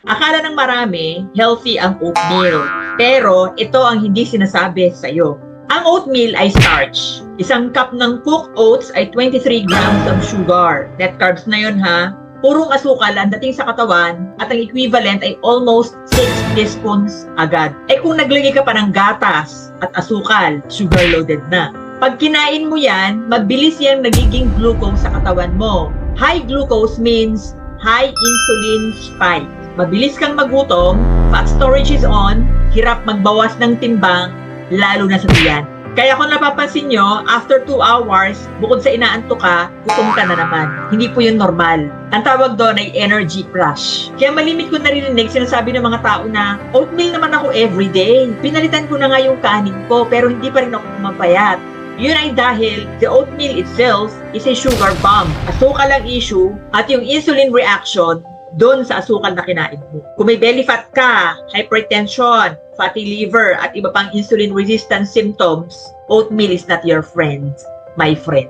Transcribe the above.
Akala ng marami, healthy ang oatmeal. Pero ito ang hindi sinasabi sa'yo. Ang oatmeal ay starch. Isang cup ng cooked oats ay 23 grams of sugar. Net carbs na yun ha. Purong asukal ang dating sa katawan at ang equivalent ay almost 6 teaspoons agad. Kung naglagay ka pa ng gatas at asukal, sugar-loaded na. Pag kinain mo yan, mabilis yang nagiging glucose sa katawan mo. High glucose means high insulin spike. Mabilis kang magutom, fat storage is on, hirap magbawas ng timbang, lalo na sa tiyan. Kaya kung napapansin nyo, after 2 hours, bukod sa inaantok ka, gutom ka na naman. Hindi po yun normal. Ang tawag doon ay energy crash. Kaya malimit ko narinig, sinasabi ng mga tao na, oatmeal naman ako everyday. Pinalitan ko na nga yung kanin ko, pero hindi pa rin ako pumapayat. Yun ay dahil the oatmeal itself is a sugar bomb. Asukal ang issue at yung insulin reaction doon sa asukal na kinain mo. Kung may belly fat ka, hypertension, fatty liver, at iba pang insulin resistance symptoms, oatmeal is not your friend, my friend.